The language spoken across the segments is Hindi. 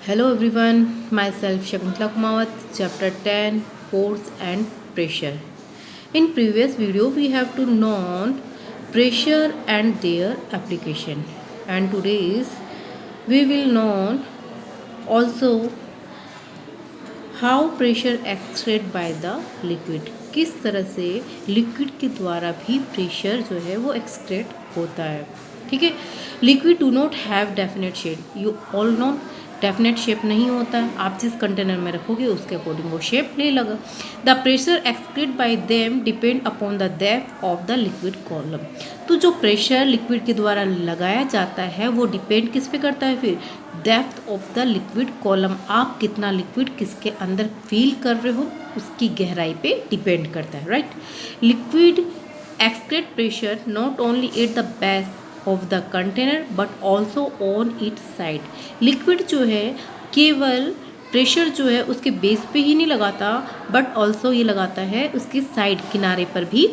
Hello everyone, myself Shakuntala Kumawat, chapter 10, Force and Pressure. In previous video we have to known pressure and their application, and today is we will know also how pressure exerted by the liquid. किस तरह से लिक्विड के द्वारा भी प्रेशर जो है वो एक्सक्रेट होता है. ठीक है. Liquid do not have definite shape. You all know definite shape नहीं होता है. आप जिस कंटेनर में रखोगे उसके अकॉर्डिंग वो शेप ले लगा. The pressure excrete bye them depend upon the depth of the liquid column. तो जो प्रेशर लिक्विड के द्वारा लगाया जाता है वो डिपेंड किस पे करता है. फिर depth of the liquid column, आप कितना लिक्विड किसके अंदर फील कर रहे हो उसकी गहराई पे डिपेंड करता है. Right. Liquid excrete pressure not only eight the base of the container but also on it's side. Liquid जो है केवल प्रेशर जो है उसके बेस पे ही नहीं लगाता बट ऑल्सो ये लगाता है उसकी साइड किनारे पर भी,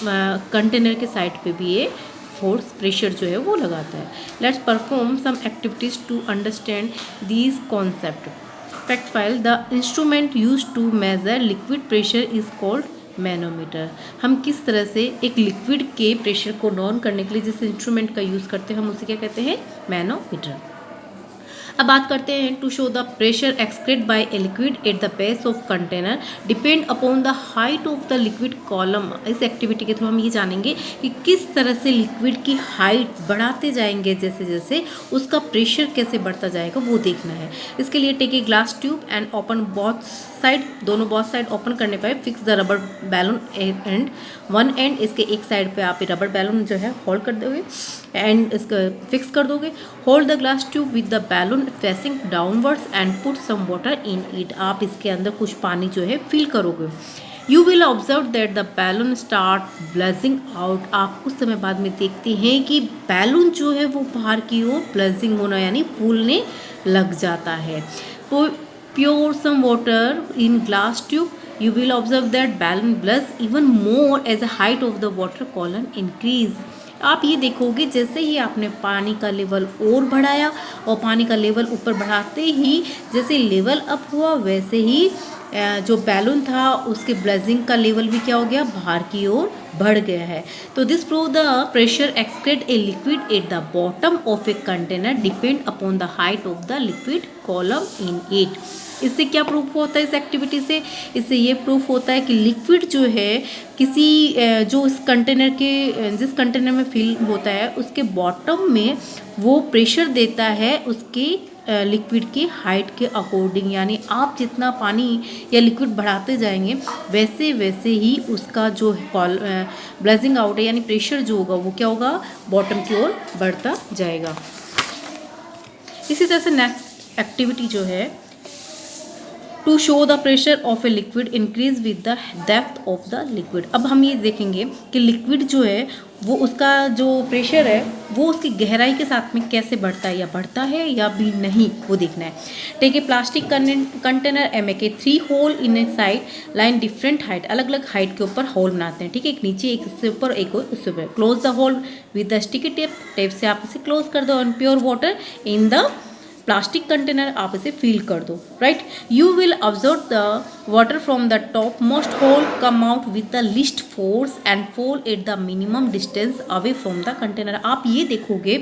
कंटेनर के साइड पे भी ये फोर्स प्रेशर जो है वो लगाता है. Let's perform some activities to understand these concept. Fact file. The instrument use to measure liquid pressure is called manometer. हम किस तरह से एक लिक्विड के प्रेशर को नॉन करने के लिए जिस इंस्ट्रूमेंट का यूज़ करते हैं हम उसे क्या कहते हैं, मैनोमीटर. अब बात करते हैं to show the pressure excrete by a liquid at the base of container depend upon the height of the liquid column. इस एक्टिविटी के थ्रू हम ये जानेंगे कि किस तरह से लिक्विड की हाइट बढ़ाते जाएंगे, जैसे जैसे उसका प्रेशर कैसे बढ़ता जाएगा वो देखना है. इसके लिए take a glass tube and open both side. दोनों बोथ साइड ओपन करने पर fix the rubber balloon and one end. इसके एक साइड पे आप रबर बैलून जो है होल्ड कर दोगे एंड इसका फिक्स कर दोगे. Hold the glass tube with the balloon facing downwards and put some water in it. आप इसके अंदर कुछ पानी जो है फिल करोगे. You will observe that the balloon start bulging out. आप कुछ समय बाद में देखते हैं कि बैलून जो है वो बाहर की ओर ब्लजिंग होना यानी फूलने लग जाता है. तो pour some water in glass tube. You will observe that balloon buzz even more as the height of the water column increase. आप ये देखोगे जैसे ही आपने पानी का लेवल और बढ़ाया और पानी का लेवल ऊपर बढ़ाते ही जैसे लेवल अप हुआ वैसे ही जो बैलून था उसके ब्लजिंग का लेवल भी क्या हो गया, बाहर की ओर बढ़ गया है. तो this prove the pressure excrete A liquid at the bottom of a container depend upon the height of the liquid column in it. इससे क्या प्रूफ होता है इस एक्टिविटी से? इससे ये प्रूफ होता है कि लिक्विड जो है किसी जो इस कंटेनर के जिस कंटेनर में फिल होता है उसके बॉटम में वो प्रेशर देता है उसके लिक्विड की हाइट के अकॉर्डिंग. यानी आप जितना पानी या लिक्विड बढ़ाते जाएंगे वैसे वैसे ही उसका जो ब्लजिंग आउट है यानी प्रेशर जो होगा वो क्या होगा, बॉटम की ओर बढ़ता जाएगा. इसी तरह से नेक्स्ट एक्टिविटी जो है to show the pressure of a liquid increase with the depth of the liquid. अब हम ये देखेंगे कि लिक्विड जो है वो उसका जो प्रेशर है वो उसकी गहराई के साथ में कैसे बढ़ता है, या बढ़ता है या भी नहीं वो देखना है. Take a plastic container make 3 hole in a side line different height. अलग अलग हाइट के ऊपर होल बनाते हैं. ठीक है, एक नीचे एक इससे ऊपर एक उससे ऊपर. Close the hole with the sticky tape. Tape से आप इसे क्लोज कर दो and pour water in the plastic container आप इसे फिल कर दो. Right. You will observe the water from the top most hole come out with the least force and fall at the minimum distance away from the container. आप ये देखोगे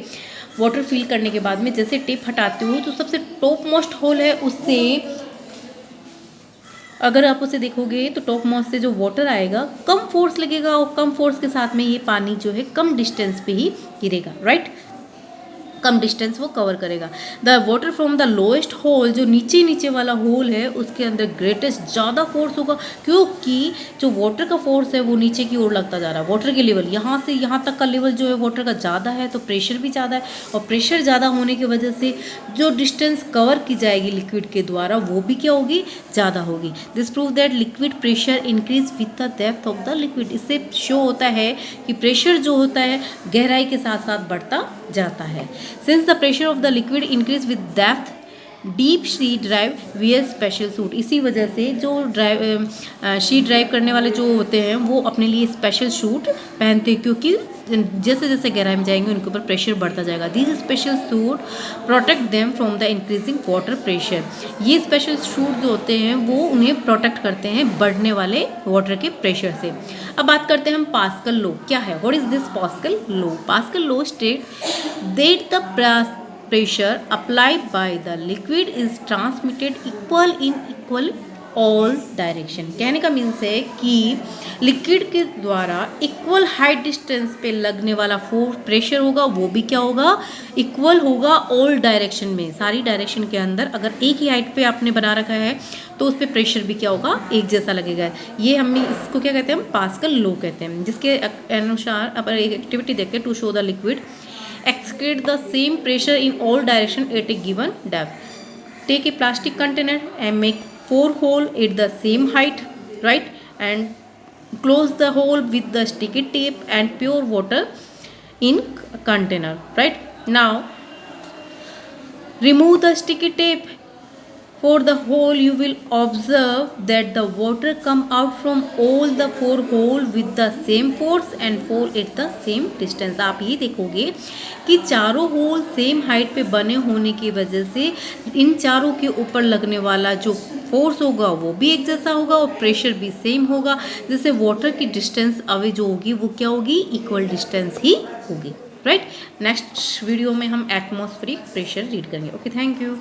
वाटर फिल करने के बाद में जैसे टेप हटाते हो तो सबसे टॉप मोस्ट होल है उससे अगर आप उसे देखोगे तो टॉप मोस्ट से जो वाटर आएगा कम फोर्स लगेगा और कम फोर्स के साथ में ये पानी जो है कम डिस्टेंस पे ही गिरेगा. राइट. कम डिस्टेंस वो कवर करेगा. The water from the lowest hole, जो नीचे नीचे वाला होल है उसके अंदर ग्रेटेस्ट ज़्यादा फोर्स होगा क्योंकि जो वाटर का फोर्स है वो नीचे की ओर लगता जा रहा है. वाटर के लेवल यहाँ से यहाँ तक का लेवल जो है वाटर का ज़्यादा है तो प्रेशर भी ज़्यादा है और प्रेशर ज़्यादा होने की वजह से जो डिस्टेंस कवर की जाएगी लिक्विड के द्वारा वो भी क्या होगी, ज़्यादा होगी. This prove that liquid pressure increase with the depth of the liquid. इससे शो होता है कि प्रेशर जो होता है गहराई के साथ साथ बढ़ता जाता है. Since the pressure of the liquid increase with depth, deep sea divers wear special suit. इसी वजह से जो शी ड्राइव करने वाले जो होते हैं वो अपने लिए स्पेशल सूट पहनते हैं, क्योंकि जैसे जैसे गहराई में जाएंगे उनके ऊपर प्रेशर बढ़ता जाएगा। This special suit protect them from the increasing water pressure. ये स्पेशल सूट जो होते हैं वो उन्हें प्रोटेक्ट करते हैं बढ़ने वाले वाटर के प्रेशर से। अब बात करते हैं हम पास्कल लॉ क्या है। What is this pascal law? Pascal law state that the pressure applied by the liquid is transmitted equal in equal all direction। कहने का मीन्स है कि लिक्विड के द्वारा इक्वल हाइट डिस्टेंस पे लगने वाला फोर्स प्रेशर होगा वो भी क्या होगा, इक्वल होगा ऑल डायरेक्शन में। सारी डायरेक्शन के अंदर अगर एक ही हाइट पे आपने बना रखा है तो उस पर प्रेशर भी क्या होगा, एक जैसा लगेगा। ये हमने इसको क्या कहते हैं, हम पास्कल लॉ कहते हैं, जिसके अनुसार अपन एक एक्टिविटी देखते हैं to show the liquid excrete the same pressure in all direction at a given depth। Take a plastic container and make 4 holes at the same height, right, and close the hole with the sticky tape and pure water in container, right। Now remove the sticky tape for the hole। You will observe that the water come out from all the 4 holes with the same force and fall at the same distance। आप ये देखोगे कि चारों होल सेम हाइट पे बने होने की वजह से इन चारों के ऊपर लगने वाला जो फोर्स होगा वो भी एक जैसा होगा और प्रेशर भी सेम होगा, जिससे वाटर की डिस्टेंस अवे जो होगी वो क्या होगी, इक्वल डिस्टेंस ही होगी, राइट। नेक्स्ट वीडियो में हम एटमॉस्फेरिक प्रेशर रीड करेंगे। Okay, thank you.